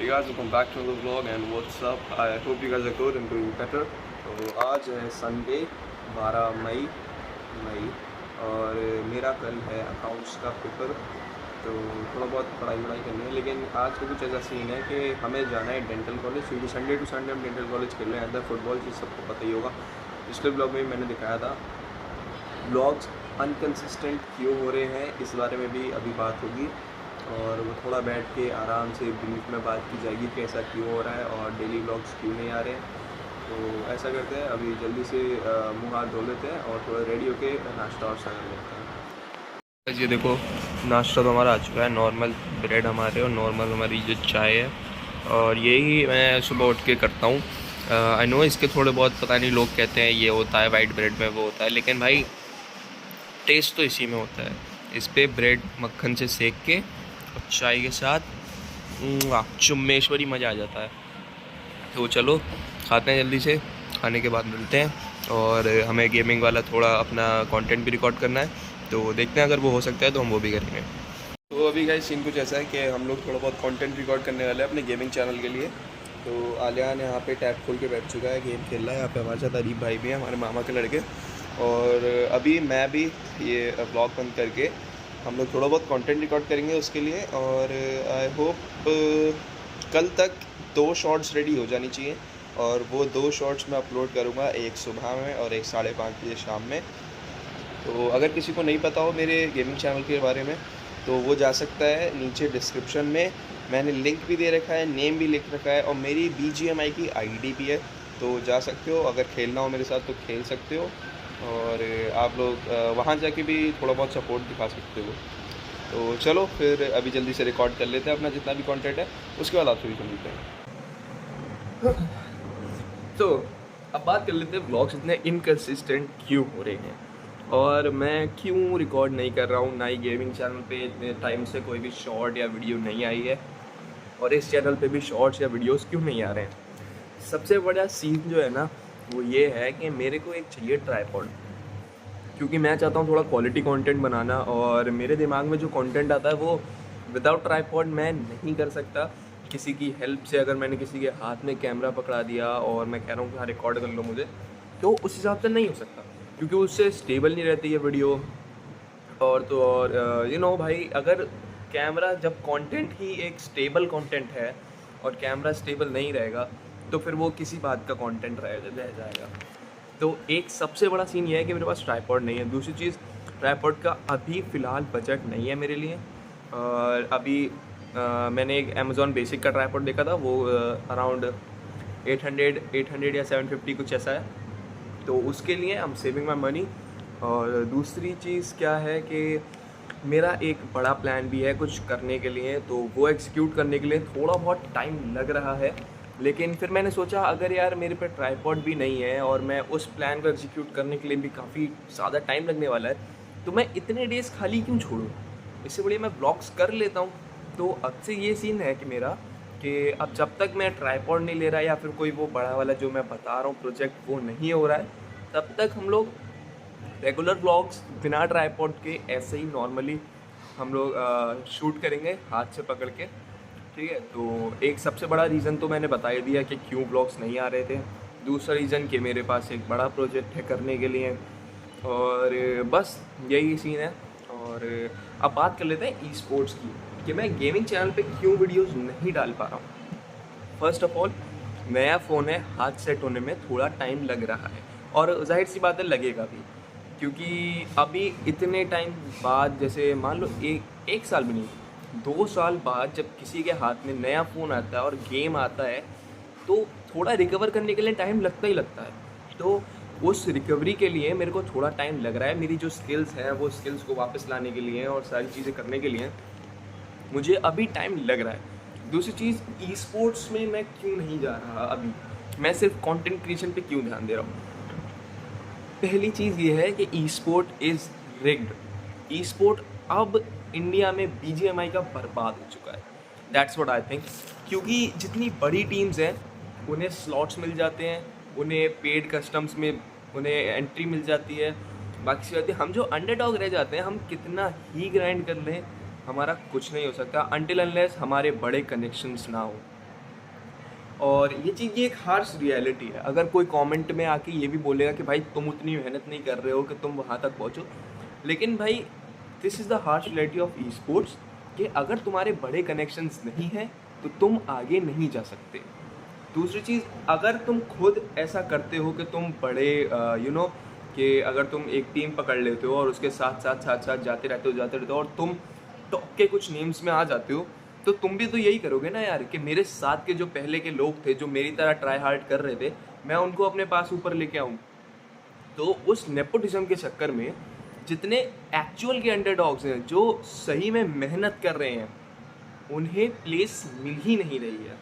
Hey guys, welcome back to the vlog and what's up? I hope you guys are good and doing better. तो आज है Sunday 12 मई और मेरा कल है अकाउंट्स का पेपर। तो थोड़ा बहुत पढ़ाई करनी है, लेकिन आज का कुछ ऐसा सीन है कि हमें जाना है डेंटल कॉलेज, क्योंकि संडे टू संडे हम डेंटल कॉलेज खेल रहे हैं। अंदर फुटबॉल चीज़ सबको पता ही होगा। पिछले ब्लॉग में मैंने दिखाया था। ब्लॉग्स अनकंसिस्टेंट क्यों हो रहे हैं इस बारे में भी अभी बात होगी, और वो थोड़ा बैठ के आराम से ब्रीफ में बात की जाएगी कि ऐसा क्यों हो रहा है और डेली ब्लॉग्स क्यों नहीं आ रहे हैं। तो ऐसा करते हैं, अभी जल्दी से मुंह हाथ धो लेते हैं और थोड़ा रेडी होके नाश्ता और कर लेते हैं। ये देखो, नाश्ता तो हमारा आ चुका है। नॉर्मल ब्रेड हमारे और नॉर्मल हमारी जो चाय है, और यही मैं सुबह उठ के करता हूँ। आई नो इसके थोड़े बहुत पता नहीं, लोग कहते हैं ये होता है वाइट ब्रेड में, वो होता है, लेकिन भाई टेस्ट तो इसी में होता है। इस पर ब्रेड मक्खन से सेक के और चाय के साथ चुम्मेश्वरी मज़ा आ जाता है। तो चलो खाते हैं जल्दी से, खाने के बाद मिलते हैं। और हमें गेमिंग वाला थोड़ा अपना कंटेंट भी रिकॉर्ड करना है, तो देखते हैं अगर वो हो सकता है तो हम वो भी करेंगे। तो अभी गाइस सीन कुछ ऐसा है कि हम लोग थोड़ा बहुत कंटेंट रिकॉर्ड करने वाले हैं अपने गेमिंग चैनल के लिए। तो आलियान यहाँ पे टैब खोल के बैठ चुका है, गेम खेल रहा है। यहाँ पे हमारे साथ अरीब भाई भी हैं, हमारे मामा के लड़के। और अभी मैं भी ये ब्लॉग बंद करके हम लोग थोड़ा बहुत कंटेंट रिकॉर्ड करेंगे उसके लिए। और आई होप कल तक 2 शॉर्ट्स रेडी हो जानी चाहिए, और वो 2 शॉर्ट्स मैं अपलोड करूँगा, एक सुबह में और एक 5:30 बजे शाम में। तो अगर किसी को नहीं पता हो मेरे गेमिंग चैनल के बारे में, तो वो जा सकता है नीचे डिस्क्रिप्शन में, मैंने लिंक भी दे रखा है, नेम भी लिख रखा है, और मेरी BGMI की ID भी है। तो जा सकते हो, अगर खेलना हो मेरे साथ तो खेल सकते हो, और आप लोग वहाँ जाके भी थोड़ा बहुत सपोर्ट दिखा सकते हो। तो चलो फिर अभी जल्दी से रिकॉर्ड कर लेते हैं अपना जितना भी कंटेंट है, उसके बाद आपसे भी मिलते हैं। तो अब बात कर लेते हैं ब्लॉग्स इतने इनकंसिस्टेंट क्यों हो रहे हैं, और मैं क्यों रिकॉर्ड नहीं कर रहा हूँ। ना ही गेमिंग चैनल पे इतने टाइम से कोई भी शॉर्ट या वीडियो नहीं आई है, और इस चैनल पे भी शॉर्ट्स या वीडियोस क्यों नहीं आ रहे हैं। सबसे बड़ा सीन जो है ना, वो ये है कि मेरे को एक चाहिए ट्राइपॉड, क्योंकि मैं चाहता हूँ थोड़ा क्वालिटी कंटेंट बनाना, और मेरे दिमाग में जो कंटेंट आता है वो विदाउट ट्राइपॉड मैं नहीं कर सकता। किसी की हेल्प से, अगर मैंने किसी के हाथ में कैमरा पकड़ा दिया और मैं कह रहा हूँ कि हाँ रिकॉर्ड कर लो मुझे, तो उस हिसाब से नहीं हो सकता, क्योंकि उससे स्टेबल नहीं रहती है वीडियो। और तो और यू नो भाई, अगर कैमरा, जब कंटेंट ही एक स्टेबल कंटेंट है और कैमरा स्टेबल नहीं रहेगा, तो फिर वो किसी बात का कंटेंट रह जाएगा। तो एक सबसे बड़ा सीन ये है कि मेरे पास ट्राइपॉड नहीं है। दूसरी चीज़, ट्राइपॉड का अभी फ़िलहाल बजट नहीं है मेरे लिए। और अभी मैंने एक अमेज़ॉन बेसिक का ट्राइपॉड देखा था, वो अराउंड 800 या 750 कुछ ऐसा है। तो उसके लिए I am saving my money. और दूसरी चीज़ क्या है कि मेरा एक बड़ा प्लान भी है कुछ करने के लिए, तो वो एग्जीक्यूट करने के लिए थोड़ा बहुत टाइम लग रहा है। लेकिन फिर मैंने सोचा, अगर यार मेरे पे ट्राइपॉड भी नहीं है और मैं उस प्लान को एग्जीक्यूट करने के लिए भी काफ़ी ज़्यादा टाइम लगने वाला है, तो मैं इतने डेज़ खाली क्यों छोड़ूं। इससे बढ़िया मैं ब्लॉग्स कर लेता हूँ। तो अब से ये सीन है कि मेरा, कि अब जब तक मैं ट्राइपॉड नहीं ले रहा, या फिर कोई वो बड़ा वाला जो मैं बता रहा हूँ प्रोजेक्ट वो नहीं हो रहा है, तब तक हम लोग रेगुलर ब्लॉग्स बिना ट्राइपॉड के ऐसे ही नॉर्मली हम लोग शूट करेंगे हाथ से पकड़ के। ठीक है, तो एक सबसे बड़ा रीज़न तो मैंने बता ही दिया कि क्यों ब्लॉग्स नहीं आ रहे थे। दूसरा रीज़न कि मेरे पास एक बड़ा प्रोजेक्ट है करने के लिए, और बस यही सीन है। और अब बात कर लेते हैं ई स्पोर्ट्स की, कि मैं गेमिंग चैनल पे क्यों वीडियोस नहीं डाल पा रहा हूँ। फर्स्ट ऑफ ऑल, नया फ़ोन है, हाथ सेट होने में थोड़ा टाइम लग रहा है, और जाहिर सी बात है लगेगा भी, क्योंकि अभी इतने टाइम बाद, जैसे मान लो एक साल भी नहीं, 2 साल बाद जब किसी के हाथ में नया फ़ोन आता है और गेम आता है, तो थोड़ा रिकवर करने के लिए टाइम लगता ही लगता है। तो उस रिकवरी के लिए मेरे को थोड़ा टाइम लग रहा है। मेरी जो स्किल्स हैं, वो स्किल्स को वापस लाने के लिए और सारी चीज़ें करने के लिए मुझे अभी टाइम लग रहा है। दूसरी चीज़, ई स्पोर्ट्स में मैं क्यों नहीं जा रहा अभी, मैं सिर्फ कंटेंट क्रिएशन पे क्यों ध्यान दे रहा हूँ। पहली चीज़ ये है कि esport is rigged. Esport अब इंडिया में BGMI का बर्बाद हो चुका है। दैट्स व्हाट आई थिंक, क्योंकि जितनी बड़ी टीम्स हैं उन्हें स्लॉट्स मिल जाते हैं, उन्हें पेड कस्टम्स में उन्हें एंट्री मिल जाती है। बाकी सी बात है, हम जो अंडरडॉग रह जाते हैं, हम कितना ही ग्राइंड कर लें, हमारा कुछ नहीं हो सकता अनटिल अनलेस हमारे बड़े कनेक्शंस ना हो। और ये चीज़ ये एक हार्श रियलिटी है। अगर कोई कमेंट में आके ये भी बोलेगा कि भाई तुम उतनी मेहनत नहीं कर रहे हो कि तुम वहाँ तक पहुँचो, लेकिन भाई this is the harsh reality of e sports कि अगर तुम्हारे बड़े कनेक्शंस नहीं हैं तो तुम आगे नहीं जा सकते। दूसरी चीज़, अगर तुम खुद ऐसा करते हो कि तुम बड़े कि अगर तुम एक टीम पकड़ लेते हो और उसके साथ साथ जाते रहते हो और तुम टॉप के कुछ नेम्स में आ जाते हो, तो तुम भी तो यही करोगे ना यार कि मेरे साथ के जो पहले के लोग थे जो मेरी तरह ट्राई हार्ड कर रहे थे, मैं उनको अपने पास ऊपर लेके आऊँ। तो उस नेपोटिज्म के चक्कर में जितने एक्चुअल के अंडरडॉग्स हैं जो सही में मेहनत कर रहे हैं, उन्हें प्लेस मिल ही नहीं रही है।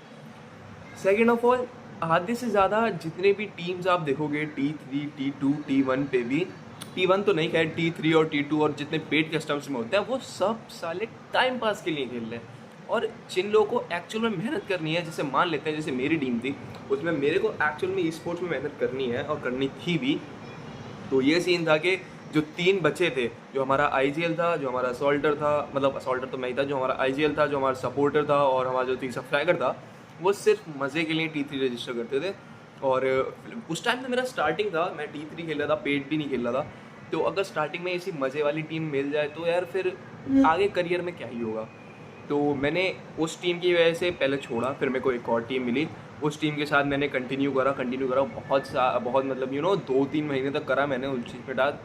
सेकेंड ऑफ ऑल, आधे से ज़्यादा जितने भी टीम्स आप देखोगे T3, T2, T1 पे भी, T1 तो नहीं, खैर T3 और T2 और जितने पेड कस्टम्स में होते हैं वो सब साले टाइम पास के लिए खेल रहे हैं। और जिन लोगों को एक्चुअल में मेहनत करनी है, जैसे मान लेते हैं जैसे मेरी टीम थी, उसमें मेरे को एक्चुअल में ई स्पोर्ट्स में मेहनत करनी है और करनी थी भी, तो ये सीन था कि जो 3 बचे थे, जो हमारा IGL था, जो हमारा असॉल्टर था, मतलब असॉल्टर तो मैं ही था, जो हमारा IGL था, जो हमारा सपोर्टर था और हमारा जो तीसरा फ्रैगर था, वो सिर्फ मज़े के लिए T3 रजिस्टर करते थे। और उस टाइम तो मेरा स्टार्टिंग था, मैं T3 खेल रहा था, पेड भी नहीं खेल रहा था। तो अगर स्टार्टिंग में ऐसी मज़े वाली टीम मिल जाए तो यार फिर आगे करियर में क्या ही होगा। तो मैंने उस टीम की वजह से पहले छोड़ा, फिर मेरे को एक और टीम मिली, उस टीम के साथ मैंने कंटिन्यू करा बहुत मतलब 2-3 महीने तक करा मैंने उस चीज़ पे डाल।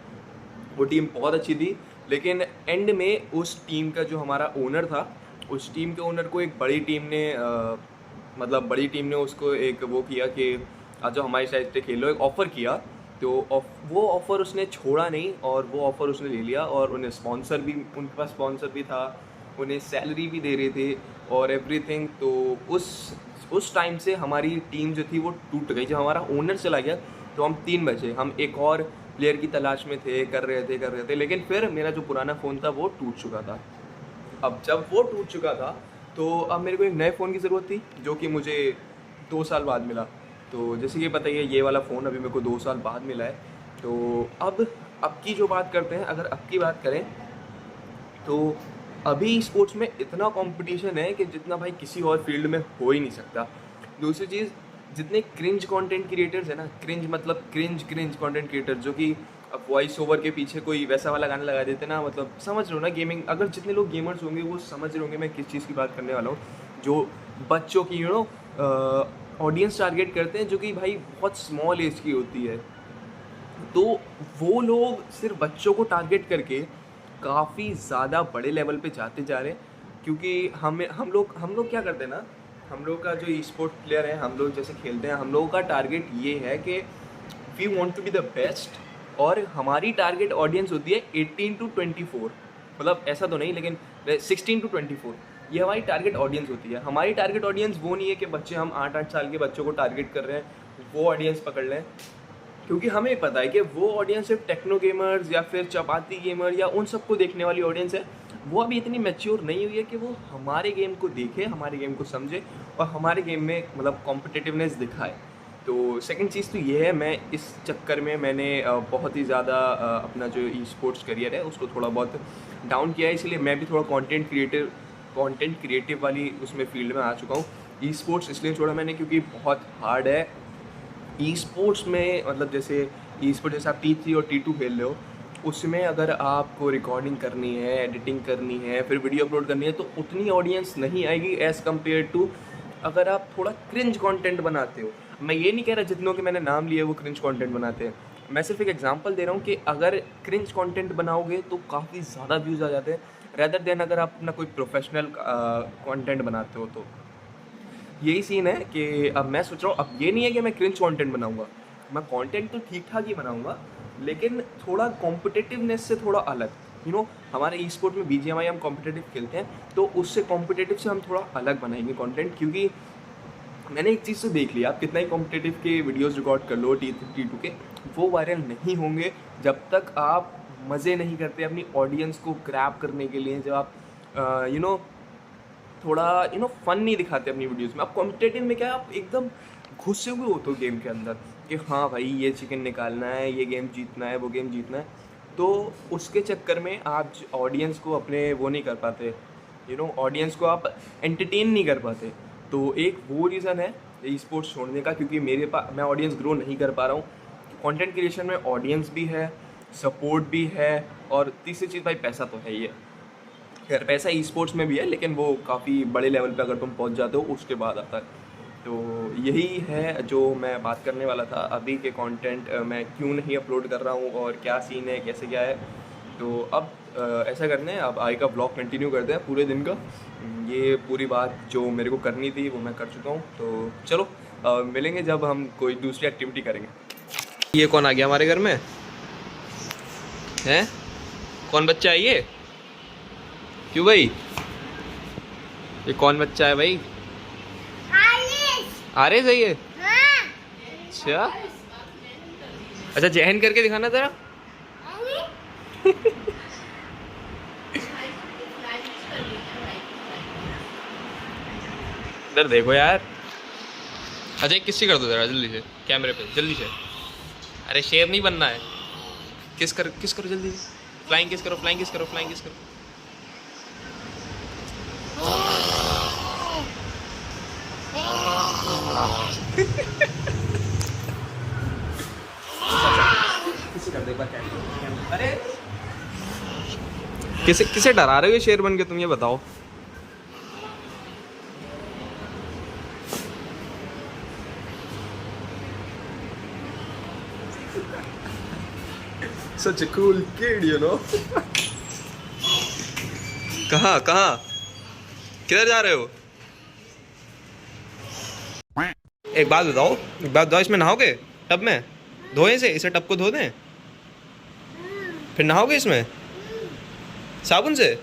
वो टीम बहुत अच्छी थी, लेकिन एंड में उस टीम का जो हमारा ओनर था, उस टीम के ओनर को एक बड़ी टीम ने मतलब बड़ी टीम ने उसको एक वो किया कि आ जाओ हमारी साइड से खेलो, एक ऑफ़र किया। तो वो ऑफ़र उसने छोड़ा नहीं और वो ऑफ़र उसने ले लिया और उन्हें स्पॉन्सर भी, उनके पास स्पॉन्सर भी था, उन्हें सैलरी भी दे रहे थे और एवरीथिंग। तो उस टाइम से हमारी टीम जो थी वो टूट गई। जब हमारा ओनर चला गया तो हम 3 बचे, हम एक और प्लेयर की तलाश में थे, कर रहे थे, लेकिन फिर मेरा जो पुराना फ़ोन था वो टूट चुका था। अब जब वो टूट चुका था तो अब मेरे को एक नए फ़ोन की ज़रूरत थी, जो कि मुझे 2 साल बाद मिला। तो जैसे कि पता ही है, ये वाला फ़ोन अभी मेरे को 2 साल बाद मिला है। तो अब की जो बात करते हैं, अगर अब की बात करें तो अभी स्पोर्ट्स में इतना कंपटीशन है कि जितना भाई किसी और फील्ड में हो ही नहीं सकता। दूसरी चीज़, जितने क्रिंज कंटेंट क्रिएटर्स हैं ना, क्रिंज मतलब क्रिंज कंटेंट क्रिएटर, जो कि अब वॉइस ओवर के पीछे कोई वैसा वाला गाना लगा देते ना, मतलब समझ रहे हो ना गेमिंग, अगर जितने लोग गेमर्स होंगे वो समझ रहे होंगे मैं किस चीज़ की बात करने वाला हूँ। जो बच्चों की ऑडियंस टारगेट करते हैं, जो कि भाई बहुत स्मॉल एज की होती है, तो वो लोग सिर्फ बच्चों को टारगेट करके काफ़ी ज़्यादा बड़े लेवल पे जाते जा रहे हैं। क्योंकि हम लोग क्या करते हैं ना, हम लोग का जो ई स्पोर्ट प्लेयर है, हम लोग जैसे खेलते हैं, हम लोगों का टारगेट ये है कि we want to be the best. और हमारी टारगेट ऑडियंस होती है 18 to 24, मतलब ऐसा तो नहीं, लेकिन 16 to 24 ये हमारी टारगेट ऑडियंस होती है। हमारी टारगेट ऑडियंस वो नहीं है कि बच्चे, हम 8-8 साल के बच्चों को टारगेट कर रहे हैं, वो ऑडियंस पकड़ लें। क्योंकि हमें पता है कि वो ऑडियंस सिर्फ टेक्नो गेमर्स या फिर चपाती गेमर या उन सबको देखने वाली ऑडियंस है। वो अभी इतनी मैच्योर नहीं हुई है कि वो हमारे गेम को देखे, हमारे गेम को समझे और हमारे गेम में मतलब कॉम्पिटिटिवनेस दिखाए। तो सेकंड चीज़ तो ये है, मैं इस चक्कर में मैंने बहुत ही ज़्यादा अपना जो ई स्पोर्ट्स करियर है उसको थोड़ा बहुत डाउन किया है, इसलिए मैं भी थोड़ा कंटेंट क्रिएटिव वाली उसमें फील्ड में आ चुका हूँ। ई स्पोर्ट्स इसलिए छोड़ा मैंने क्योंकि बहुत हार्ड है ई स्पोर्ट्स में। मतलब जैसे ई स्पोर्ट्स, जैसे आप T3 और T2 खेल रहे हो, उसमें अगर आपको रिकॉर्डिंग करनी है, एडिटिंग करनी है, फिर वीडियो अपलोड करनी है, तो उतनी ऑडियंस नहीं आएगी एज़ कम्पेयर टू अगर आप थोड़ा क्रिंज कंटेंट बनाते हो। मैं ये नहीं कह रहा जितनों के मैंने नाम लिए वो क्रिंज कंटेंट बनाते हैं, मैं सिर्फ एक एग्जांपल दे रहा हूँ कि अगर क्रिंज कंटेंट बनाओगे तो काफ़ी ज़्यादा व्यूज़ आ जाते हैं, रेदर देन अगर आप अपना कोई प्रोफेशनल कंटेंट बनाते हो। तो यही सीन है कि अब मैं सोच रहा हूँ, अब ये नहीं है कि मैं क्रिंज कंटेंट बनाऊंगा, मैं कंटेंट तो ठीक ठाक ही बनाऊंगा, लेकिन थोड़ा कॉम्पिटिटिवनेस से थोड़ा अलग। हमारे ई स्पोर्ट में BGMI हम कॉम्पिटिटिव खेलते हैं, तो उससे कॉम्पिटिटिव से हम थोड़ा अलग बनाएंगे कंटेंट। क्योंकि मैंने एक चीज़ तो देख लिया, आप कितना ही कॉम्पिटिटिव के वीडियोज़ रिकॉर्ड कर लो T2 के, वो वायरल नहीं होंगे जब तक आप मज़े नहीं करते अपनी ऑडियंस को ग्रैब करने के लिए। जब आप थोड़ा फन नहीं दिखाते अपनी वीडियोस में। आप कॉम्पिटिटिव में क्या है, आप एकदम घुसे हुए होते हो गेम के अंदर कि हाँ भाई ये चिकन निकालना है, ये गेम जीतना है, वो गेम जीतना है। तो उसके चक्कर में आप ऑडियंस को अपने वो नहीं कर पाते, ऑडियंस को आप एंटरटेन नहीं कर पाते। तो एक वो रीज़न है। ई स्पोर्ट्स छोड़ने का, क्योंकि मेरे पास मैं ऑडियंस ग्रो नहीं कर पा रहा हूँ। कंटेंट क्रिएशन में ऑडियंस भी है, सपोर्ट भी है, और तीसरी चीज़ भाई पैसा तो है ही है। खैर पैसा ई स्पोर्ट्स में भी है, लेकिन वो काफ़ी बड़े लेवल पे अगर तुम पहुंच जाते हो उसके बाद आता है। तो यही है जो मैं बात करने वाला था। अभी के कंटेंट मैं क्यों नहीं अपलोड कर रहा हूँ और क्या सीन है, कैसे क्या है। तो अब ऐसा करने हैं, अब आगे का ब्लॉग कंटिन्यू करते हैं पूरे दिन का। ये पूरी बात जो मेरे को करनी थी वो मैं कर चुका हूँ। तो चलो मिलेंगे जब हम कोई दूसरी एक्टिविटी करेंगे। ये कौन आ गया हमारे घर में हैं? कौन बच्चा है ये? क्यों भाई, ये कौन बच्चा है भाई? आरिस है ये? अच्छा अच्छा, जहन करके दिखाना जरा। इधर देखो यार। अच्छा किसी कर दो जरा जल्दी से, कैमरे पे जल्दी से। अरे शेर नहीं बनना है। किस करो जल्दी से। फ्लाइंग किस करो, फ्लाइंग किस करो, फ्लाइंग किस करो। अरे किसे डरा रहे हो शेर बन के, तुम ये बताओ। Such a cool kid, you know. कहाँ किधर जा रहे हो? एक बात बताओ, इसमें नहाओगे टब में? धोए इसे टब को धो दें, फिर नहाओगे इसमें साबुन से?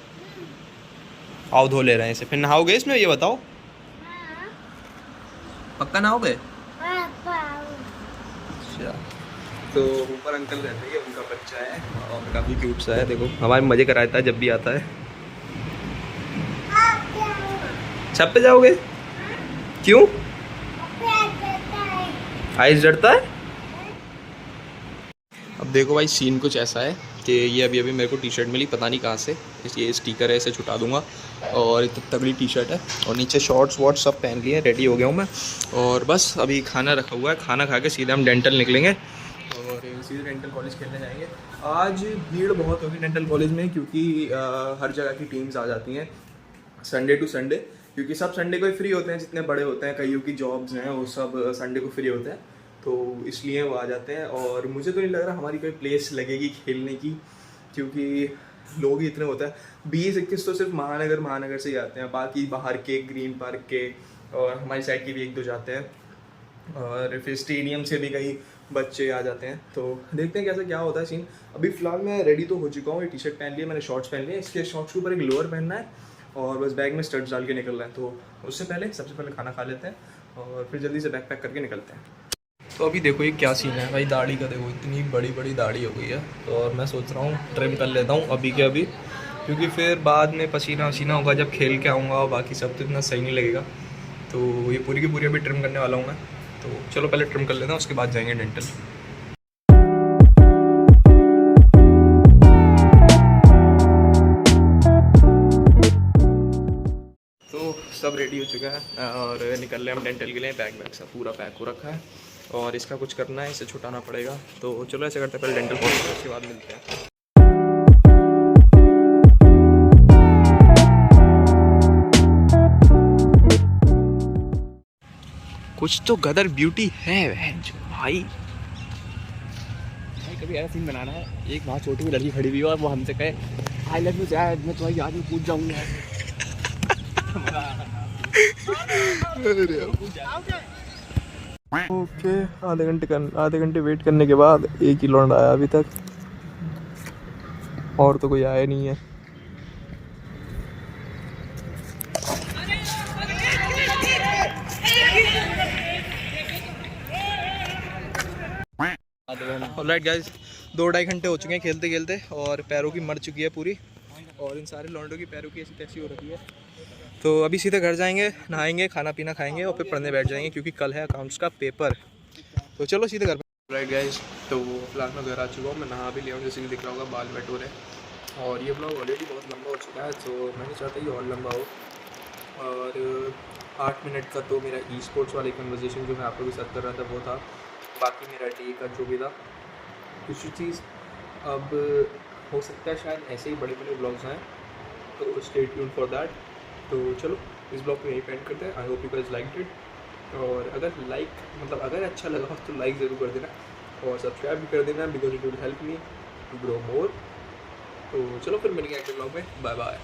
आओ धो ले रहे हैं इसे, फिर नहाओगे इसमें, ये बताओ। पक्का नहाओगे? अच्छा, तो ऊपर अंकल रहते हैं, उनका बच्चा है और काफ़ी क्यूट सा है। देखो हमारे मज़े कराता है जब भी आता है। छत पे जाओगे? क्यों? आइस डरता है। अब देखो भाई सीन कुछ ऐसा है कि ये अभी मेरे को टी शर्ट मिली, पता नहीं कहाँ से। ये स्टिकर है, इसे छुटा दूंगा। और इतनी तगड़ी टी शर्ट है, और नीचे शॉर्ट्स वॉर्ट्स सब पहन लिए, रेडी हो गया हूँ मैं। और बस अभी खाना रखा हुआ है, खाना खा के सीधे हम डेंटल निकलेंगे और सीधे डेंटल कॉलेज खेलने जाएंगे। आज भीड़ बहुत होगी डेंटल कॉलेज में, क्योंकि हर जगह की टीम्स आ जाती हैं संडे टू संडे, क्योंकि सब संडे को ही फ्री होते हैं। जितने बड़े होते हैं, कईयों की जॉब्स हैं, वो सब संडे को फ्री होते हैं, तो इसलिए वो आ जाते हैं। और मुझे तो नहीं लग रहा हमारी कोई प्लेस लगेगी खेलने की, क्योंकि लोग ही इतने होते हैं। 20-21 तो सिर्फ महानगर से ही आते हैं, बाकी बाहर के ग्रीन पार्क के और हमारी साइड के भी 1-2 जाते हैं, और फिर स्टेडियम से भी कई बच्चे आ जाते हैं। तो देखते हैं कैसा क्या होता है सीन। अभी फ़िलहाल मैं रेडी तो हो चुका हूँ, ये टी शर्ट पहन लिया मैंने, शॉर्ट्स पहन लिए, इसके शॉर्ट्स के ऊपर एक लोअर पहनना है और बस बैग में स्टड्स डाल के निकलना है। तो उससे पहले सबसे पहले खाना खा लेते हैं और फिर जल्दी से बैग पैक करके निकलते हैं। तो अभी देखो ये क्या सीन है भाई, दाढ़ी का देखो, इतनी बड़ी दाढ़ी हो गई है। तो और मैं सोच रहा हूँ ट्रिम कर लेता हूँ अभी के अभी, क्योंकि फिर बाद में पसीना वसीना होगा जब खेल के आऊँगा, और बाकी सब तो इतना सही नहीं लगेगा। तो ये पूरी की पूरी अभी ट्रिम करने वाला हूँ मैं। तो चलो पहले ट्रिम कर लेता हूँ, उसके बाद जाएंगे डेंटल। तो सब रेडी हो चुका है और निकल रहे हम डेंटल के लिए। बैग सब पूरा पैक हो रखा है और इसका कुछ करना है, इसे छुटाना पड़ेगा। तो चलो ऐसे करते हैं, पहले डेंटल पहुँचते उसके बाद मिलते हैं। कुछ तो गदर ब्यूटी है भाई। कभी ऐसा सीन बनाना है, एक वहाँ छोटी भी लड़की खड़ी हुई है और वो हमसे कहे आई लव यू शायद, मैं तुम्हारी याद में पूछ जाऊंगा। ओके, आधे घंटे वेट करने के बाद एक ही लौंडा आया अभी तक, और तो कोई आया नहीं है। ऑलराइट गाइस, 2-2.5 घंटे हो चुके हैं खेलते खेलते, और पैरों की मर चुकी है पूरी, और इन सारे लौंडों की पैरों की ऐसी तैसी हो रखी है। तो अभी सीधे घर जाएंगे, नहाएंगे, खाना पीना खाएंगे और फिर पढ़ने बैठ जाएंगे, क्योंकि कल है अकाउंट्स का पेपर। तो चलो सीधे घर पे। राइट गाइस, तो फिलहाल मैं घर आ चुका हूँ, मैं नहा भी लिया हूँ, जैसे कि दिख रहा होगा बाल वेट हो रहे हैं। और ये ब्लॉग ऑलरेडी बहुत लंबा हो चुका है, तो मैं नहीं चाहता ये और लंबा हो। और 8 मिनट का तो मेरा ई स्पोर्ट्स वाली कन्वर्सेशन जो मैं आप लोगों के साथ कर रहा था वो था। बाकी मेरा डे का जो भी था। दूसरी चीज़, अब हो सकता है शायद ऐसे ही बड़े बड़े ब्लॉग्स आएँ, तो स्टे ट्यून फॉर दैट। तो चलो इस ब्लॉग को यहीं पे एंड करते हैं। I hope you guys liked it. और अगर अच्छा लगा हो तो लाइक ज़रूर कर देना और सब्सक्राइब भी कर देना, because it will help me to grow more. तो चलो फिर मिलेंगे अगले ब्लॉग में। Bye bye.